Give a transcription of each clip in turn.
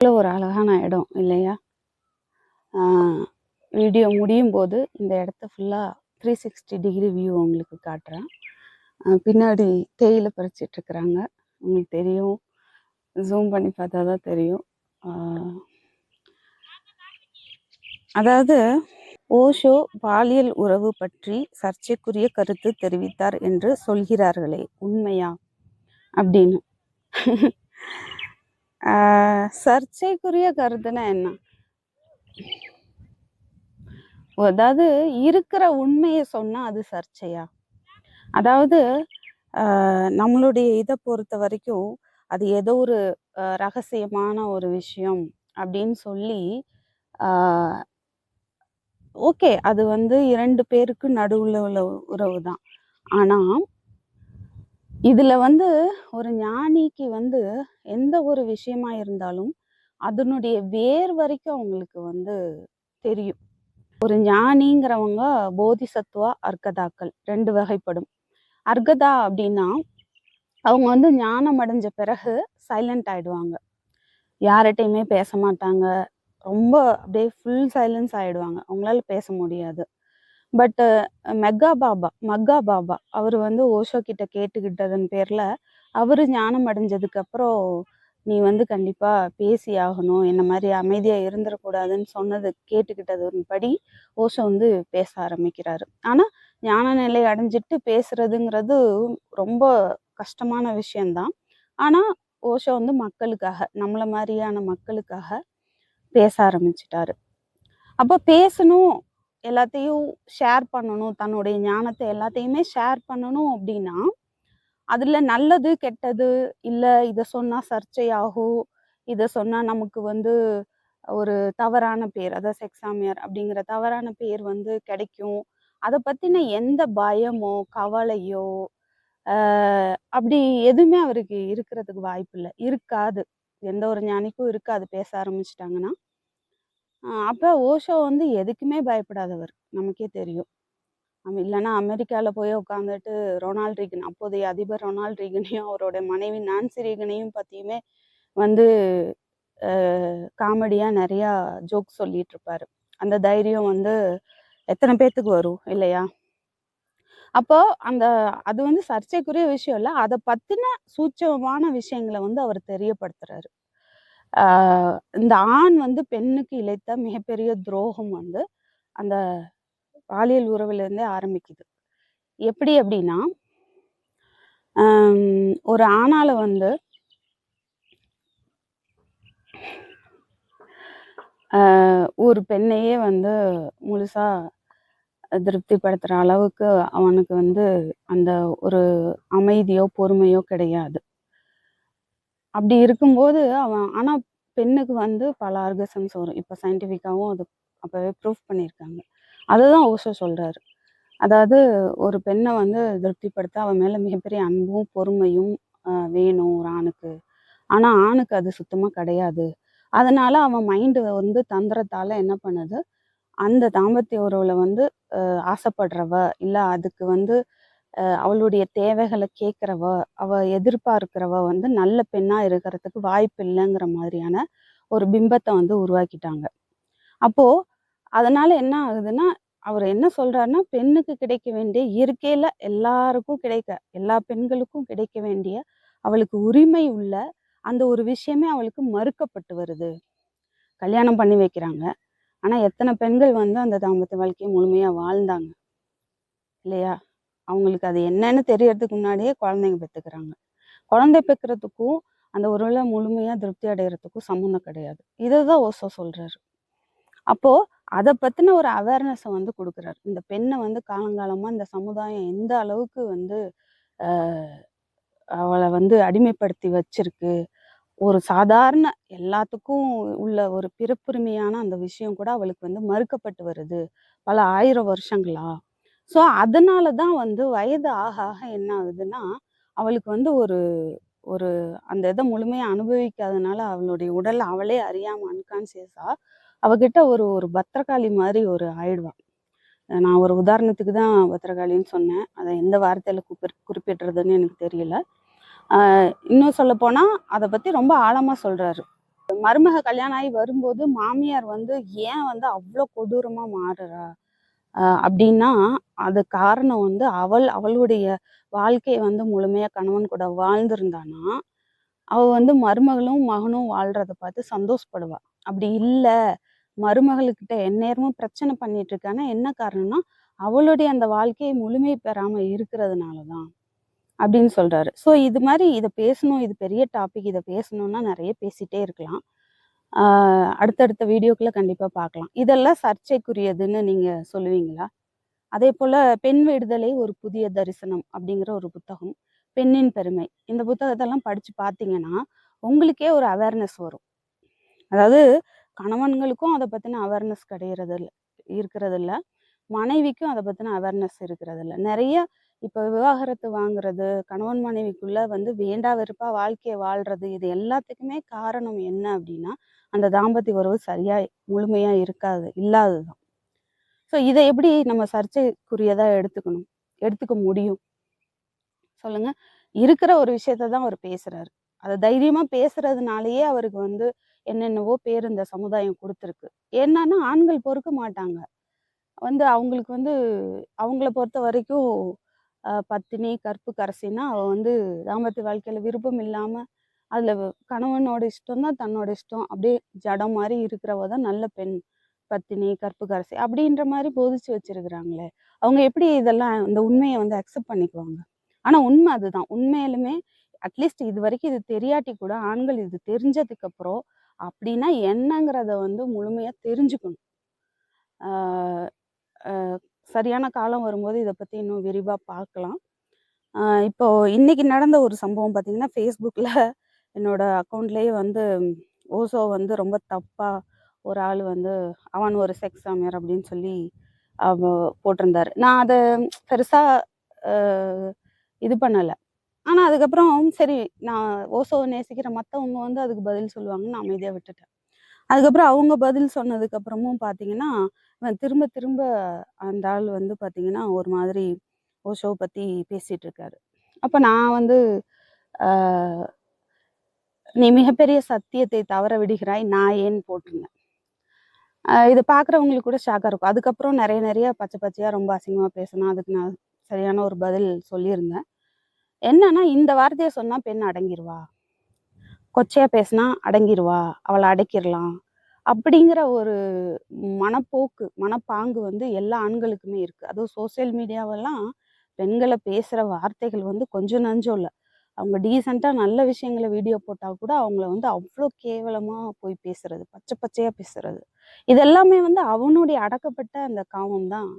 ஒரு அழகான இடம் இல்லையா? வீடியோ முடியும் போது இந்த இடத்த ஃபுல்லாக 360 டிகிரி வியூ உங்களுக்கு காட்டுறேன். பின்னாடி தேயிலை பறிச்சிட்ருக்குறாங்க, உங்களுக்கு தெரியும். ஜூம் பண்ணி பார்த்தா தான் தெரியும். அதாவது ஓஷோ பாலியல் உறவு பற்றி சர்ச்சைக்குரிய கருத்து தெரிவித்தார் என்று சொல்கிறார்களே, உண்மையா அப்படின்னு. சர்ச்சைக்குரிய கருத்துன்னா என்ன? அதாவது இருக்கிற உண்மையை சொன்னா அது சர்ச்சையா? அதாவது நம்மளுடைய இதை பொறுத்த வரைக்கும் அது ஏதோ ஒரு ரகசியமான ஒரு விஷயம் அப்படின்னு சொல்லி ஓகே, அது வந்து 2 பேருக்கு நடுவுல உள்ள உறவு தான். ஆனா இதுல வந்து ஒரு ஞானிக்கு வந்து எந்த ஒரு விஷயமா இருந்தாலும் அதனுடைய வேர் வரைக்கும் அவங்களுக்கு வந்து தெரியும். ஒரு ஞானிங்கிறவங்க போதிசத்துவா, அர்க்கதாக்கள் 2 வகைப்படும். அர்க்கதா அப்படின்னா அவங்க வந்து ஞானம் அடைஞ்ச பிறகு சைலண்ட் ஆயிடுவாங்க, யார்கிட்டையுமே பேச மாட்டாங்க, ரொம்ப அப்படியே ஃபுல் சைலன்ஸ் ஆயிடுவாங்க, அவங்களால பேச முடியாது. பட் மக்கா பாபா அவர் வந்து ஓஷோ கிட்ட கேட்டுக்கிட்டதன் பேர்ல அவரு ஞானம் அடைஞ்சதுக்கு அப்புறம் நீ வந்து கண்டிப்பா பேசி ஆகணும், என்ன மாதிரி அமைதியா இருந்துடக்கூடாதுன்னு சொன்னது கேட்டுக்கிட்டதன் படி ஓஷோ வந்து பேச ஆரம்பிக்கிறாரு. ஆனா ஞான நிலை அடைஞ்சிட்டு பேசுறதுங்கிறது ரொம்ப கஷ்டமான விஷயம்தான். ஆனா ஓஷோ வந்து மக்களுக்காக, நம்மள மாதிரியான மக்களுக்காக பேச ஆரம்பிச்சிட்டாரு. அப்போ பேசணும், எல்லாத்தையும் ஷேர் பண்ணணும், தன்னுடைய ஞானத்தை எல்லாத்தையுமே ஷேர் பண்ணணும் அப்படின்னா அதுல நல்லது கெட்டது இல்ல, இதை சொன்னா சர்ச்சையாகும், இதை சொன்னா நமக்கு வந்து ஒரு தவறான பேர், அதாவது செக்ஸாமியர் அப்படிங்கிற தவறான பேர் வந்து கிடைக்கும், அதை பத்தின எந்த பயமோ கவலையோ அப்படி எதுவுமே அவருக்கு இருக்கிறதுக்கு வாய்ப்பு இல்லை, இருக்காது. எந்த ஒரு ஞானிக்கும் இருக்காது பேச ஆரம்பிச்சிட்டாங்கன்னா. அப்ப ஓஷோ வந்து எதுக்குமே பயப்படாதவர், நமக்கே தெரியும். இல்லைன்னா அமெரிக்காவில் போய் உட்காந்துட்டு ரொனால்ட் ரீகன், அப்போதைய அதிபர் ரொனால்ட் ரீகனையும் அவரோட மனைவி நான்சி ரீகனையும் பற்றியுமே வந்து காமெடியாக நிறையா ஜோக் சொல்லிட்டு இருப்பாரு. அந்த தைரியம் வந்து எத்தனை பேர்த்துக்கு வரும் இல்லையா? அப்போ அது வந்து சர்ச்சைக்குரிய விஷயம் இல்லை, அதை பற்றின சூட்சமான விஷயங்களை வந்து அவர் தெரியப்படுத்துறாரு. இந்த ஆண் வந்து பெண்ணுக்கு இழைத்த மிகப்பெரிய துரோகம் வந்து அந்த பாலியல் உறவுலேருந்தே ஆரம்பிக்குது. எப்படி அப்படின்னா, ஒரு ஆணால வந்து ஒரு பெண்ணையே வந்து முழுசா திருப்திப்படுத்துகிற அளவுக்கு அவனுக்கு வந்து அந்த ஒரு அமைதியோ பொறுமையோ கிடையாது. அப்படி இருக்கும்போது ஆனால் பெண்ணுக்கு வந்து பல ஆர்கசம்ஸ் வரும். இப்போ சயின்டிஃபிக்காகவும் அது அப்போவே ப்ரூஃப் பண்ணியிருக்காங்க. அதுதான் ஓஷோ சொல்கிறாரு. அதாவது ஒரு பெண்ணை வந்து திருப்திப்படுத்த அவன் மேலே மிகப்பெரிய அன்பும் பொறுமையும் வேணும் ஒரு ஆணுக்கு. ஆனால் ஆணுக்கு அது சுத்தமாக கிடையாது. அதனால அவன் மைண்டு வந்து தந்திரத்தால் என்ன பண்ணுது, அந்த தாம்பத்திய உறவில் வந்து ஆசைப்படுறவ, இல்லை அதுக்கு வந்து அவளுடைய தேவைகளை கேட்குறவ, அவள் எதிர்பார்க்கிறவ வந்து நல்ல பெண்ணாக இருக்கிறதுக்கு வாய்ப்பு இல்லைங்கிற மாதிரியான ஒரு பிம்பத்தை வந்து உருவாக்கிட்டாங்க. அப்போது அதனால் என்ன ஆகுதுன்னா, அவர் என்ன சொல்கிறாருன்னா, பெண்ணுக்கு கிடைக்க வேண்டிய இயற்கையில் எல்லாருக்கும் கிடைக்க, எல்லா பெண்களுக்கும் கிடைக்க வேண்டிய அவளுக்கு உரிமை உள்ள அந்த ஒரு விஷயமே அவளுக்கு மறுக்கப்பட்டு வருது. கல்யாணம் பண்ணி வைக்கிறாங்க, ஆனால் எத்தனை பெண்கள் வந்து அந்த தாம்பத்திய வாழ்க்கையை முழுமையாக வாழ்ந்தாங்க இல்லையா? அவங்களுக்கு அது என்னன்னு தெரியறதுக்கு முன்னாடியே குழந்தைங்க பெற்றுக்கிறாங்க. குழந்தை பெற்றுக்கிறதுக்கும் அந்த உறவுல முழுமையாக திருப்தி அடைகிறதுக்கும் சம்மந்தம் கிடையாது. இதை தான் ஓஷோ சொல்கிறாரு. அப்போது அதை பற்றின ஒரு அவேர்னஸை வந்து கொடுக்குறாரு. இந்த பெண்ணை வந்து காலங்காலமாக இந்த சமுதாயம் எந்த அளவுக்கு வந்து அவளை வந்து அடிமைப்படுத்தி வச்சிருக்கு, ஒரு சாதாரண எல்லாத்துக்கும் உள்ள ஒரு பிறப்புரிமையான அந்த விஷயம் கூட அவளுக்கு வந்து மறுக்கப்பட்டு வருது பல 1000 வருஷங்களா. ஸோ அதனால தான் வந்து வயது ஆக ஆக என்ன ஆகுதுன்னா, அவளுக்கு வந்து ஒரு ஒரு அந்த இதை முழுமையாக அனுபவிக்காதனால அவளுடைய உடல் அவளே அறியாமல் அன்கான்சியஸாக அவகிட்ட ஒரு ஒரு பத்திரகாளி மாதிரி ஒரு ஆயிடுவான். நான் ஒரு உதாரணத்துக்கு தான் பத்திரகாளின்னு சொன்னேன், அதை எந்த வார்த்தையில் குறிப்பிடுறதுன்னு எனக்கு தெரியல. இன்னும் சொல்லப்போனால் அதை பற்றி ரொம்ப ஆழமாக சொல்கிறாரு. மருமக கல்யாணம் ஆகி வரும்போது மாமியார் வந்து ஏன் வந்து அவ்வளோ கொடூரமா மாறுறா அப்படின்னா அது காரணம் வந்து அவளுடைய வாழ்க்கையை வந்து முழுமையா கணவன் கூட வாழ்ந்திருந்தானா அவ வந்து மருமகளும் மகனும் வாழ்றத பார்த்து சந்தோஷப்படுவா. அப்படி இல்ல மருமகளுக்கிட்ட எந்நேரமும் பிரச்சனை பண்ணிட்டு இருக்கான்னா என்ன காரணம்னா அவளுடைய அந்த வாழ்க்கையை முழுமை பெறாம இருக்கிறதுனாலதான் அப்படின்னு சொல்றாரு. ஸோ இது மாதிரி இதை பேசணும், இது பெரிய டாபிக், இதை பேசணும்னா நிறைய பேசிட்டே இருக்கலாம். அடுத்தடுத்த வீடியோக்குள்ள கண்டிப்பா பார்க்கலாம். இதெல்லாம் சர்ச்சைக்குரியதுன்னு நீங்க சொல்லுவீங்களா? அதே போல பெண் விடுதலை ஒரு புதிய தரிசனம் அப்படிங்கிற ஒரு புத்தகம், பெண்ணின் பெருமை. இந்த புத்தகத்தெல்லாம் படிச்சு பார்த்தீங்கன்னா உங்களுக்கே ஒரு அவேர்னஸ் வரும். அதாவது கணவன்களுக்கும் அதை பத்தின அவேர்னஸ் இருக்கிறது இல்ல, மனைவிக்கும் அதை பத்தின அவேர்னஸ் இருக்கிறது இல்ல. நிறைய இப்ப விவாகரத்து வாங்குறது, கணவன் மனைவிக்குள்ள வந்து வேண்டா வெறுப்பா வாழ்க்கையை வாழ்றது, இது எல்லாத்துக்குமே காரணம் என்ன அப்படின்னா அந்த தாம்பத்திய உறவு சரியா முழுமையா இல்லாததுதான். ஸோ இதை எப்படி நம்ம சர்ச்சைக்குரியதா எடுத்துக்க முடியும் சொல்லுங்க? இருக்கிற ஒரு விஷயத்த தான் அவர் பேசுறாரு. அதை தைரியமா பேசுறதுனாலயே அவருக்கு வந்து என்னென்னவோ பேர் இந்த சமுதாயம் கொடுத்துருக்கு. என்னன்னா ஆண்கள் பொறுக்க மாட்டாங்க. வந்து அவங்களுக்கு வந்து அவங்கள பொறுத்த வரைக்கும் பத்தினி கற்பு கரசின்னா அவ வந்து தாம்பத்திய வாழ்க்கையில விருப்பம் இல்லாம அதுல கணவனோட இஷ்டம் தான் தன்னோட இஷ்டம், அப்படியே ஜடம் மாதிரி இருக்கிறவ தான் நல்ல பெண், பத்தினி கற்பு கரசி அப்படின்ற மாதிரி போதிச்சு வச்சிருக்கிறாங்களே. அவங்க எப்படி இதெல்லாம் இந்த உண்மையை வந்து அக்செப்ட் பண்ணிக்குவாங்க? ஆனா உண்மை அதுதான். உண்மையிலுமே அட்லீஸ்ட் இது வரைக்கும் இது தெரியாட்டி கூட ஆண்கள் இது தெரிஞ்சதுக்கு அப்புறம் அப்படின்னா என்னங்கிறத வந்து முழுமையா தெரிஞ்சுக்கணும். ஆஹ் ஆஹ் சரியான காலம் வரும்போது இதை பத்தி இன்னும் விரிவா பார்க்கலாம். இப்போ இன்னைக்கு நடந்த ஒரு சம்பவம் பார்த்தீங்கன்னா ஃபேஸ்புக்ல என்னோட அக்கௌண்ட்லேயே வந்து ஓசோ வந்து ரொம்ப தப்பா ஒரு ஆள் வந்து அவன் ஒரு செக்ஸ் சாமியார் அப்படின்னு சொல்லி போட்டிருந்தாரு. நான் அதை பெருசா இது பண்ணலை. ஆனால் அதுக்கப்புறம் சரி நான் ஓசோவை நேசிக்கிற மற்றவங்க வந்து அதுக்கு பதில் சொல்லுவாங்கன்னு நான் அமைதியாக விட்டுட்டேன். அதுக்கப்புறம் அவங்க பதில் சொன்னதுக்கு அப்புறமும் பார்த்தீங்கன்னா திரும்ப திரும்ப அந்த ஆள் வந்து பார்த்தீங்கன்னா ஒரு மாதிரி ஓஷோவை பற்றி பேசிட்டு இருக்காரு. அப்போ நான் வந்து நீ மிகப்பெரிய சத்தியத்தை தவற விடுகிறாய் நான் ஏன்னு போட்டிருந்தேன். இதை பார்க்குறவங்களுக்கு கூட ஷாக்காக இருக்கும். அதுக்கப்புறம் நிறைய பச்சை பச்சையாக ரொம்ப அசிங்கமாக பேசினா அதுக்கு நான் சரியான ஒரு பதில் சொல்லியிருந்தேன். என்னன்னா இந்த வார்த்தையை சொன்னா பெண் அடங்கிடுவா, கொச்சையா பேசினா அடங்கிடுவா, அவளை அடக்கிடலாம் அப்படிங்கிற ஒரு மனப்பாங்கு வந்து எல்லா ஆண்களுக்குமே இருக்கு. அதுவும் சோசியல் மீடியாவெல்லாம் பெண்களை பேசுற வார்த்தைகள் வந்து கொஞ்சம் நஞ்சம் இல்லை. அவங்க டீசெண்டா நல்ல விஷயங்களை வீடியோ போட்டா கூட அவங்கள வந்து அவ்வளோ கேவலமா போய் பேசுறது, பச்சை பச்சையா பேசுறது, இதெல்லாமே வந்து அவனுடைய அடக்கப்பட்ட அந்த காமம் தான்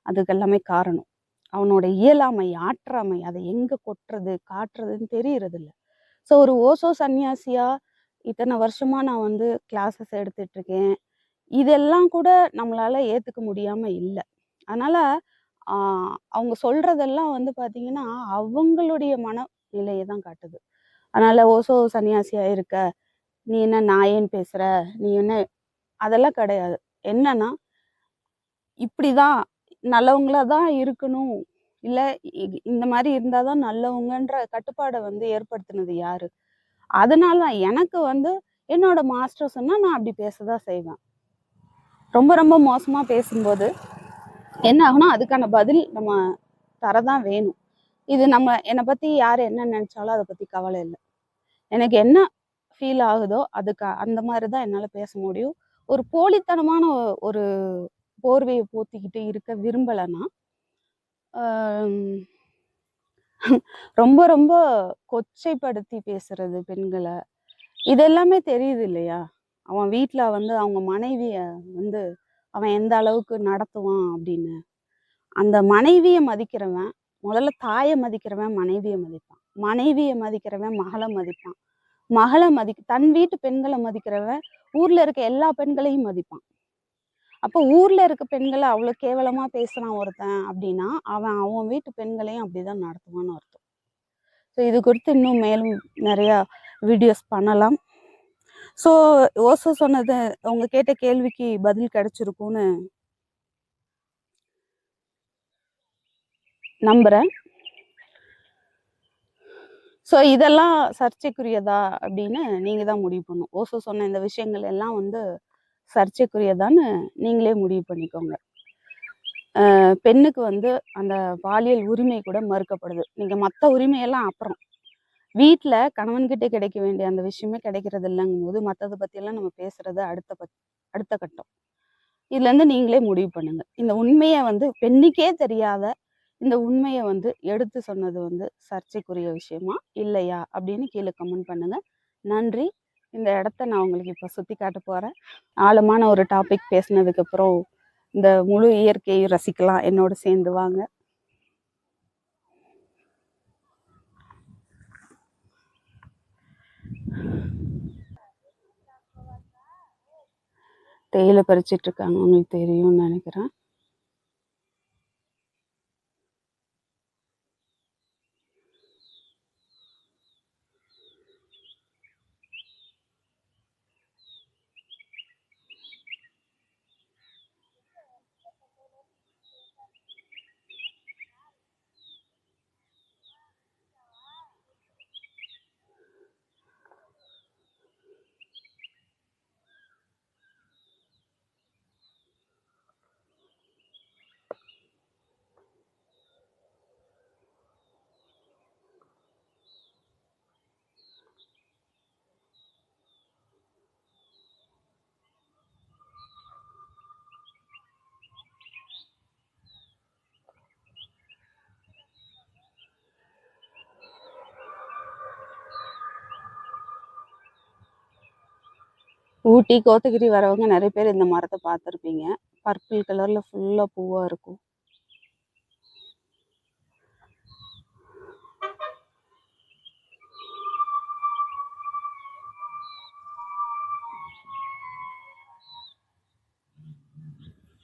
அதுக்கு எல்லாமே காரணம். அவனோட இயலாமை, ஆற்றாமை, அதை எங்க கொட்டுறது காட்டுறதுன்னு தெரியறது இல்லை. ஸோ ஒரு ஓசோ சன்னியாசியா இத்தனை வருஷமா நான் வந்து கிளாஸஸ் எடுத்துட்டு இருக்கேன். இதெல்லாம் கூட நம்மளால ஏத்துக்க முடியாம இல்லை. அதனால அவங்க சொல்றதெல்லாம் வந்து பாத்தீங்கன்னா அவங்களுடைய மனநிலையை தான் காட்டுது. அதனால ஓசோ சன்னியாசியா இருக்க நீ என்ன நாயேன்னு பேசுற, நீ என்ன, அதெல்லாம் கிடையாது. என்னன்னா இப்படிதான் நல்லவங்களா தான் இருக்கணும், இல்ல இந்த மாதிரி இருந்தாதான் நல்லவங்கன்ற கட்டுப்பாடை வந்து ஏற்படுத்தினது யாரு? அதனால எனக்கு வந்து என்னோட மாஸ்டர் சொன்னா நான் அப்படி பேசதான் செய்வேன். ரொம்ப ரொம்ப மோசமா பேசும்போது என்ன ஆகுனா அதுக்கான பதில் நம்ம தரதான் வேணும். இது என்னை பத்தி யார் என்ன நினைச்சாலும் அதை பத்தி கவலை இல்லை. எனக்கு என்ன ஃபீல் ஆகுதோ அதுக்கு அந்த மாதிரிதான் என்னால பேச முடியும். ஒரு போலித்தனமான ஒரு போர்வையை போத்திக்கிட்டு இருக்க விரும்பலைன்னா ரொம்ப ரொம்ப கொச்சைப்படுத்தி பேசுறது பெண்களை, இதெல்லாமே தெரியுது இல்லையா? அவன் வீட்டுல வந்து அவங்க மனைவிய வந்து அவன் எந்த அளவுக்கு நடத்துவான் அப்படின்னு. அந்த மனைவியை மதிக்கிறவன் முதல்ல தாயை மதிக்கிறவன் மனைவியை மதிப்பான், மனைவியை மதிக்கிறவன் மகளை மதிப்பான், தன் வீட்டு பெண்களை மதிக்கிறவன் ஊர்ல இருக்க எல்லா பெண்களையும் மதிப்பான். அப்போ ஊர்ல இருக்க பெண்களை அவ்வளவு கேவலமா பேசுறான் ஒருத்தன் அப்படின்னா அவன் வீட்டு பெண்களையும் அப்படிதான் நடத்துவான்னு அர்த்தம். ஸோ இது குறித்து இன்னும் மேலும் நிறைய வீடியோஸ் பண்ணலாம். ஸோ ஓசோ சொன்னது அவங்க கேட்ட கேள்விக்கு பதில் கிடைச்சிருக்கும்னு நம்புறேன். ஸோ இதெல்லாம் சர்ச்சைக்குரியதா அப்படின்னு நீங்க தான் முடிவு பண்ணணும். ஓசோ சொன்ன இந்த விஷயங்கள் எல்லாம் வந்து சர்ச்சைக்குரியதான்னு நீங்களே முடிவு பண்ணிக்கோங்க. பெண்ணுக்கு வந்து அந்த பாலியல் உரிமை கூட மறுக்கப்படுது. நீங்க மற்ற உரிமையெல்லாம் அப்புறம். வீட்டில் கணவன்கிட்ட கிடைக்க வேண்டிய அந்த விஷயமே கிடைக்கிறது இல்லைங்கும் போது மற்றதை பற்றியெல்லாம் நம்ம பேசுறது அடுத்த கட்டம். இதுலேருந்து நீங்களே முடிவு பண்ணுங்க. இந்த உண்மையை வந்து பெண்ணுக்கே தெரியாத இந்த உண்மையை வந்து எடுத்து சொன்னது வந்து சர்ச்சைக்குரிய விஷயமா இல்லையா அப்படின்னு கீழே கமெண்ட் பண்ணுங்க. நன்றி. இந்த இடத்த நான் உங்களுக்கு இப்போ சுற்றி காட்ட போகிறேன். ஆழமான ஒரு டாபிக் பேசினதுக்கப்புறம் இந்த முழு இயற்கையை ரசிக்கலாம். என்னோட சேர்ந்து வாங்க. தேயிலை பறிச்சிட்டு இருக்காங்க, உங்களுக்கு தெரியும்னு நினைக்கிறேன். ஊட்டி கோத்தகிரி வரவங்க நிறைய பேர் இந்த மரத்தை பார்த்துருப்பீங்க. பர்பிள் கலர்ல ஃபுல்லா பூவா இருக்கும்.